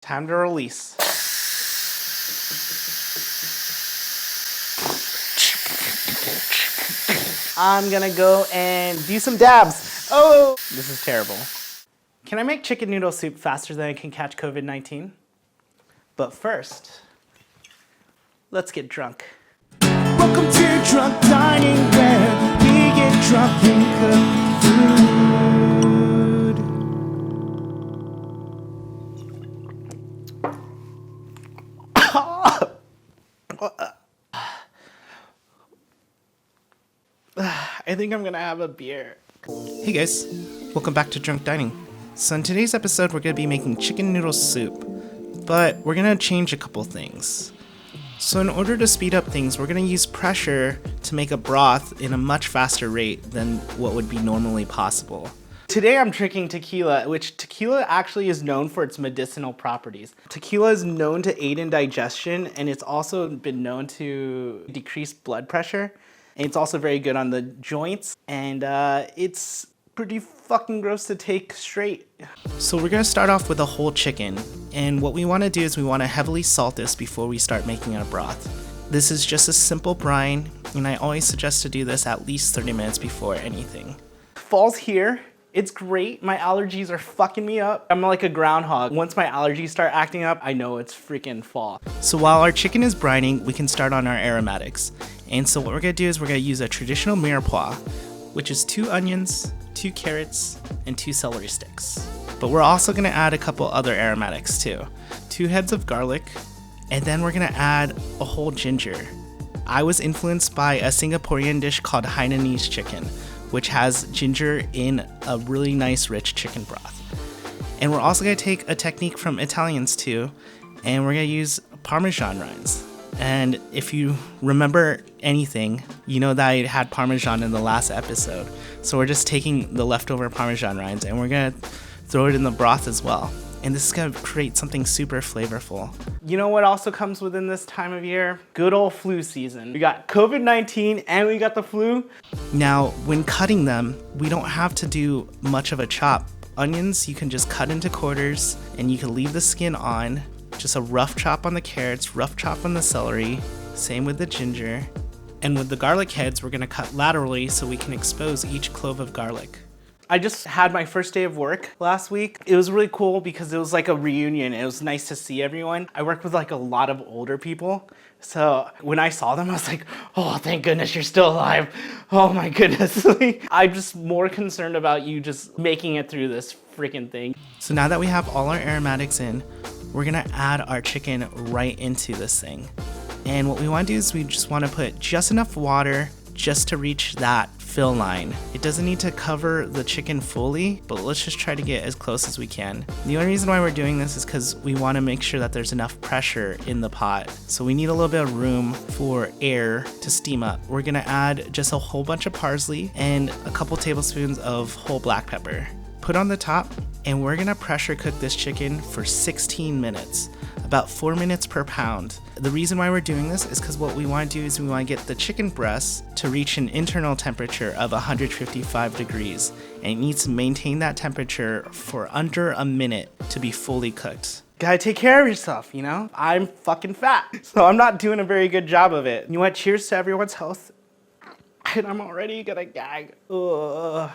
Time to release. I'm gonna go and do some dabs. Oh, this is terrible. Can I make chicken noodle soup faster than I can catch COVID-19? But first, let's get drunk. Welcome to Drunk Dining, where we get drunk and cook food. I think I'm gonna have a beer. Hey guys, welcome back to Drunk Dining. So in today's episode, we're gonna be making chicken noodle soup, but we're gonna change a couple things. So in order to speed up things, we're gonna use pressure to make a broth in a much faster rate than what would be normally possible. Today I'm drinking tequila, which tequila actually is known for its medicinal properties. Tequila is known to aid in digestion, and it's also been known to decrease blood pressure. And it's also very good on the joints, and it's pretty fucking gross to take straight. So we're gonna start off with a whole chicken, and what we wanna do is we wanna heavily salt this before we start making our broth. This is just a simple brine, and I always suggest to do this at least 30 minutes before anything. Fall's here. It's great. My allergies are fucking me up. I'm like a groundhog. Once my allergies start acting up, I know it's freaking fall. So while our chicken is brining, we can start on our aromatics. And so what we're gonna do is we're gonna use a traditional mirepoix, which is 2 onions, 2 carrots, and 2 celery sticks. But we're also gonna add a couple other aromatics too. 2 heads of garlic, and then we're gonna add a whole ginger. I was influenced by a Singaporean dish called Hainanese chicken, which has ginger in a really nice rich chicken broth. And we're also gonna take a technique from Italians too, and we're gonna use Parmesan rinds. And if you remember anything, you know that I had Parmesan in the last episode. So we're just taking the leftover Parmesan rinds and we're gonna throw it in the broth as well. And this is gonna create something super flavorful. You know what also comes within this time of year? Good old flu season. We got COVID-19 and we got the flu. Now, when cutting them, we don't have to do much of a chop. Onions, you can just cut into quarters and you can leave the skin on. Just a rough chop on the carrots, rough chop on the celery. Same with the ginger. And with the garlic heads, we're gonna cut laterally so we can expose each clove of garlic. I just had my first day of work last week. It was really cool because it was like a reunion. It was nice to see everyone. I work with like a lot of older people. So when I saw them, I was like, oh, thank goodness you're still alive. Oh my goodness. I'm just more concerned about you just making it through this freaking thing. So now that we have all our aromatics in, we're gonna add our chicken right into this thing. And what we wanna do is we just wanna put just enough water just to reach that fill line. It doesn't need to cover the chicken fully, but let's just try to get as close as we can. The only reason why we're doing this is because we want to make sure that there's enough pressure in the pot. So we need a little bit of room for air to steam up. We're gonna add just a whole bunch of parsley and a couple tablespoons of whole black pepper. Put on the top, and we're gonna pressure cook this chicken for 16 minutes. About 4 minutes per pound. The reason why we're doing this is because what we want to do is we want to get the chicken breast to reach an internal temperature of 155 degrees, and it needs to maintain that temperature for under a minute to be fully cooked. Gotta take care of yourself, you know? I'm fucking fat, so I'm not doing a very good job of it. You know what? Cheers to everyone's health. And I'm already gonna gag. Ugh.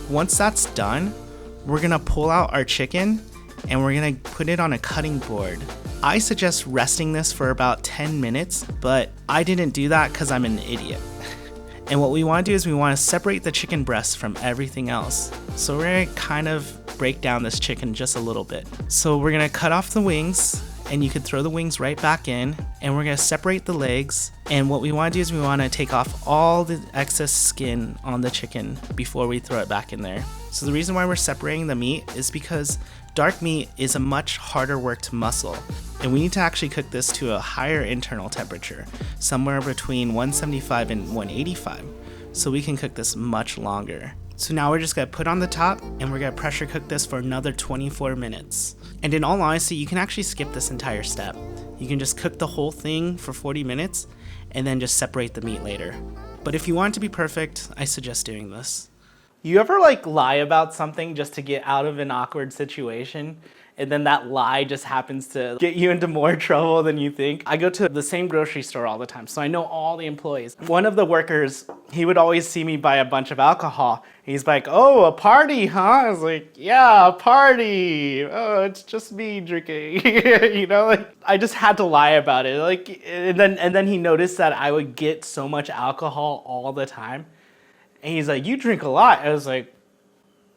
Once that's done, we're gonna pull out our chicken and we're gonna put it on a cutting board. I suggest resting this for about 10 minutes, but I didn't do that because I'm an idiot. And what we wanna do is we wanna separate the chicken breast from everything else. So we're gonna kind of break down this chicken just a little bit. So we're gonna cut off the wings, and you can throw the wings right back in, and we're gonna separate the legs. And what we wanna do is we wanna take off all the excess skin on the chicken before we throw it back in there. So the reason why we're separating the meat is because dark meat is a much harder work to muscle, and we need to actually cook this to a higher internal temperature, somewhere between 175 and 185, so we can cook this much longer. So now we're just gonna put on the top and we're gonna pressure cook this for another 24 minutes. And in all honesty, you can actually skip this entire step. You can just cook the whole thing for 40 minutes and then just separate the meat later. But if you want it to be perfect, I suggest doing this. You ever like lie about something just to get out of an awkward situation? And then that lie just happens to get you into more trouble than you think. I go to the same grocery store all the time, so I know all the employees. One of the workers, he would always see me buy a bunch of alcohol. He's like, oh, a party, huh? I was like, yeah, a party. Oh, it's just me drinking. You know, like I just had to lie about it. Like, and then he noticed that I would get so much alcohol all the time. And he's like, you drink a lot. I was like,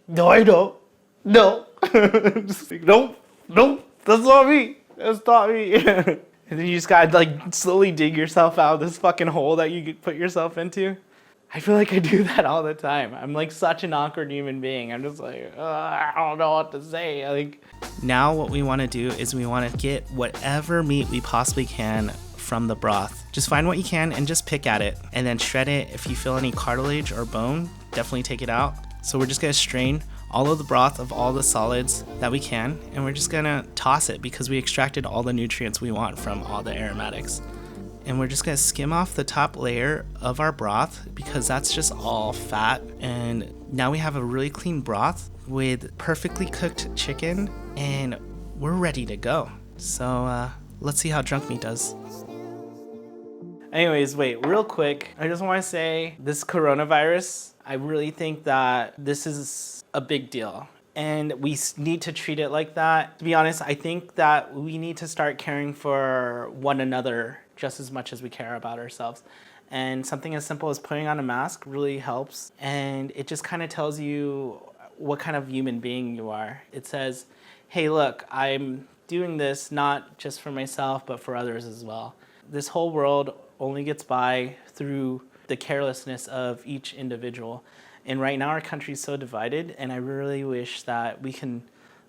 no, I don't. No. Just like, nope, that's not me. That's not me. And then you just gotta like slowly dig yourself out of this fucking hole that you put yourself into. I feel like I do that all the time. I'm like such an awkward human being. I'm just like, I don't know what to say. Like, now what we want to do is we want to get whatever meat we possibly can from the broth. Just find what you can and just pick at it and then shred it. If you feel any cartilage or bone, definitely take it out. So we're just gonna strain all of the broth of all the solids that we can, and we're just gonna toss it because we extracted all the nutrients we want from all the aromatics. And we're just gonna skim off the top layer of our broth because that's just all fat. And now we have a really clean broth with perfectly cooked chicken, and we're ready to go. So let's see how Drunk Meat does. Anyways, wait, real quick, I just want to say this coronavirus, I really think that this is a big deal and we need to treat it like that. To be honest, I think that we need to start caring for one another just as much as we care about ourselves. And something as simple as putting on a mask really helps. And it just kind of tells you what kind of human being you are. It says, hey, look, I'm doing this not just for myself, but for others as well. This whole world only gets by through the carelessness of each individual. And right now our country's so divided, and I really wish that we can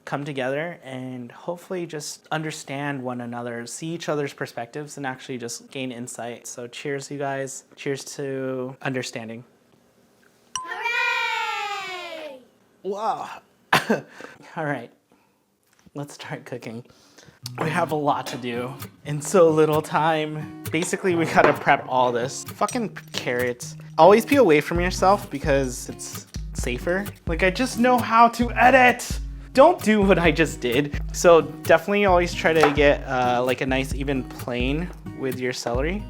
come together and hopefully just understand one another, see each other's perspectives, and actually just gain insight. So cheers, you guys. Cheers to understanding. Hooray! Wow. All right, let's start cooking. We have a lot to do in so little time. Basically, we gotta prep all this. Fucking carrots. Always be away from yourself because it's safer. Like, I just know how to edit. Don't do what I just did. So definitely always try to get like a nice even plane with your celery.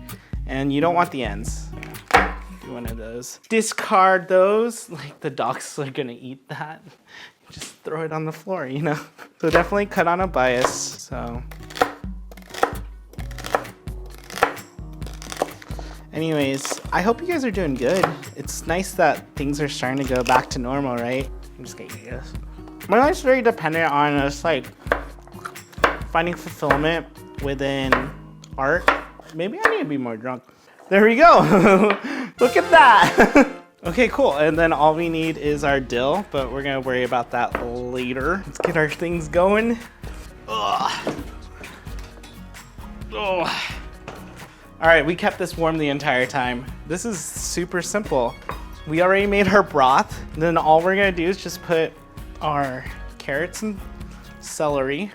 And you don't want the ends. Do one of those. Discard those. Like, the dogs are gonna eat that. Just throw it on the floor, you know? So definitely cut on a bias, so. Anyways, I hope you guys are doing good. It's nice that things are starting to go back to normal, right? I'm just gonna eat this. My life's very dependent on us, like, finding fulfillment within art. Maybe I need to be more drunk. There we go. Look at that. Okay, cool. And then all we need is our dill, but we're gonna worry about that later. Let's get our things going. Ugh. Ugh. All right, we kept this warm the entire time. This is super simple. We already made our broth. Then all we're gonna do is just put our carrots and celery.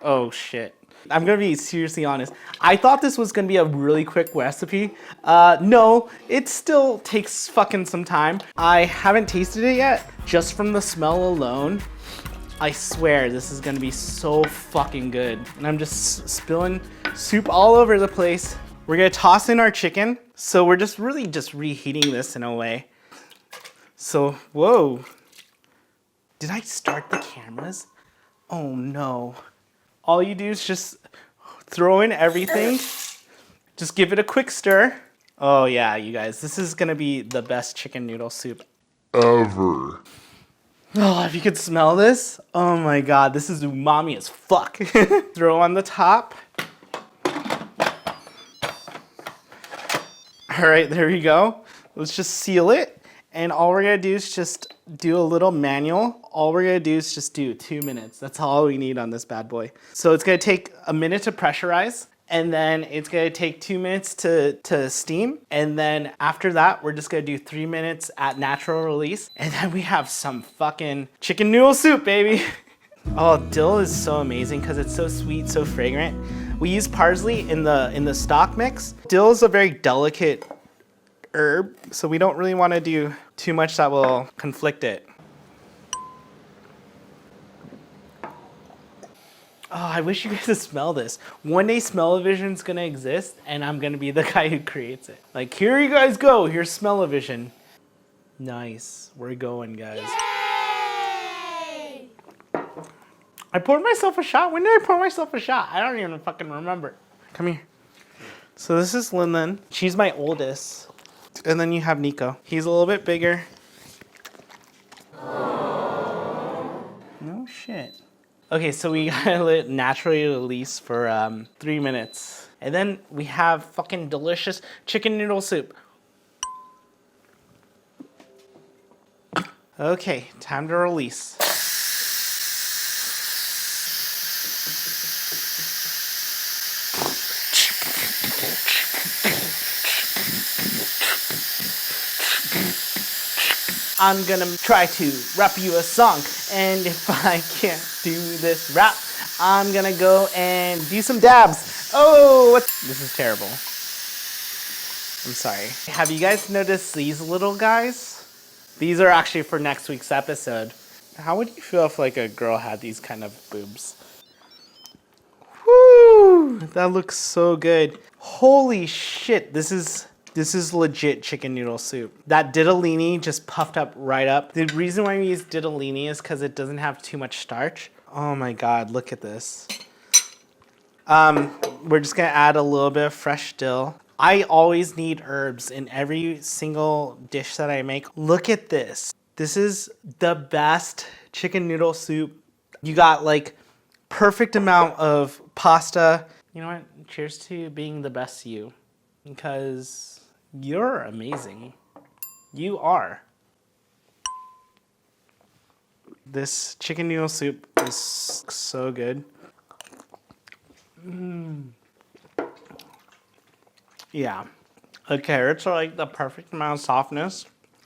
Oh shit. I'm gonna be seriously honest. I thought this was gonna be a really quick recipe. No, it still takes fucking some time. I haven't tasted it yet. Just from the smell alone, I swear this is gonna be so fucking good. And I'm just spilling soup all over the place. We're gonna toss in our chicken. So we're just really just reheating this in a way. So, whoa. Did I start the cameras? Oh no. All you do is just throw in everything. Just give it a quick stir. Oh yeah, you guys, this is gonna be the best chicken noodle soup ever. Oh, if you could smell this, oh my God, this is umami as fuck. Throw on the top. All right, there we go. Let's just seal it. And all we're gonna do is just do a little manual. All we're gonna do is just do 2 minutes. That's all we need on this bad boy. So it's gonna take a minute to pressurize, and then it's gonna take 2 minutes to steam. And then after that, we're just gonna do 3 minutes at natural release. And then we have some fucking chicken noodle soup, baby. Oh, dill is so amazing because it's so sweet, so fragrant. We use parsley in the stock mix. Dill is a very delicate herb, so we don't really want to do too much that will conflict it. Oh, I wish you guys could smell this. One day smell-o-vision's gonna exist, and I'm gonna be the guy who creates it. Like, here you guys go, here's smell-o-vision. Nice, we're going, guys. Yay! I poured myself a shot. When did I pour myself a shot? I don't even fucking remember. Come here. So this is Linlin. She's my oldest. And then you have Nico. He's a little bit bigger. No shit. Okay, so we gotta let it naturally release for 3 minutes. And then we have fucking delicious chicken noodle soup. Okay, time to release. I'm gonna try to rap you a song, and if I can't do this rap, I'm gonna go and do some dabs. Oh, this is terrible. I'm sorry. Have you guys noticed these little guys? These are actually for next week's episode. How would you feel if like a girl had these kind of boobs? Woo! That looks so good. Holy shit, this is legit chicken noodle soup. That diddleini just puffed up right up. The reason why we use diddleini is because it doesn't have too much starch. Oh my god, look at this. We're just gonna add a little bit of fresh dill. I always need herbs in every single dish that I make. Look at this. This is the best chicken noodle soup. You got like perfect amount of pasta. You know what? Cheers to being the best you. Because you're amazing. You are. This chicken noodle soup is so good. Yeah. The carrots are like the perfect amount of softness.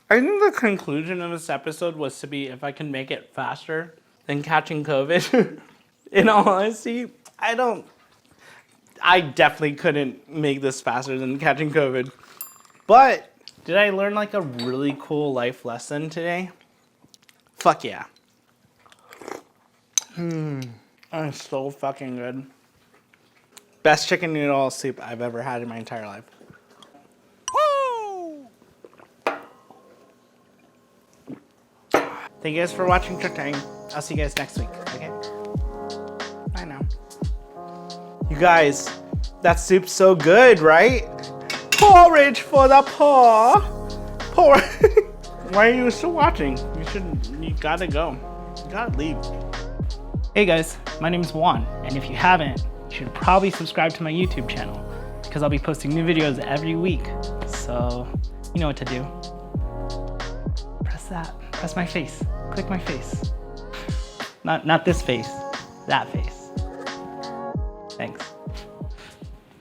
I think the conclusion of this episode was to be if I can make it faster than catching COVID. In all honesty, I definitely couldn't make this faster than catching COVID. But did I learn like a really cool life lesson today? Fuck yeah. It's so fucking good. Best chicken noodle soup I've ever had in my entire life. Woo! Thank you guys for watching Drunk Dining. I'll see you guys next week, okay? Bye now. You guys, that soup's so good, right? Porridge for the poor. Poor. Why are you still watching? You gotta go. You gotta leave. Hey guys, my name is Juan, and if you haven't, you should probably subscribe to my YouTube channel because I'll be posting new videos every week. So, you know what to do. Press that. Press my face. Click my face. Not this face, that face.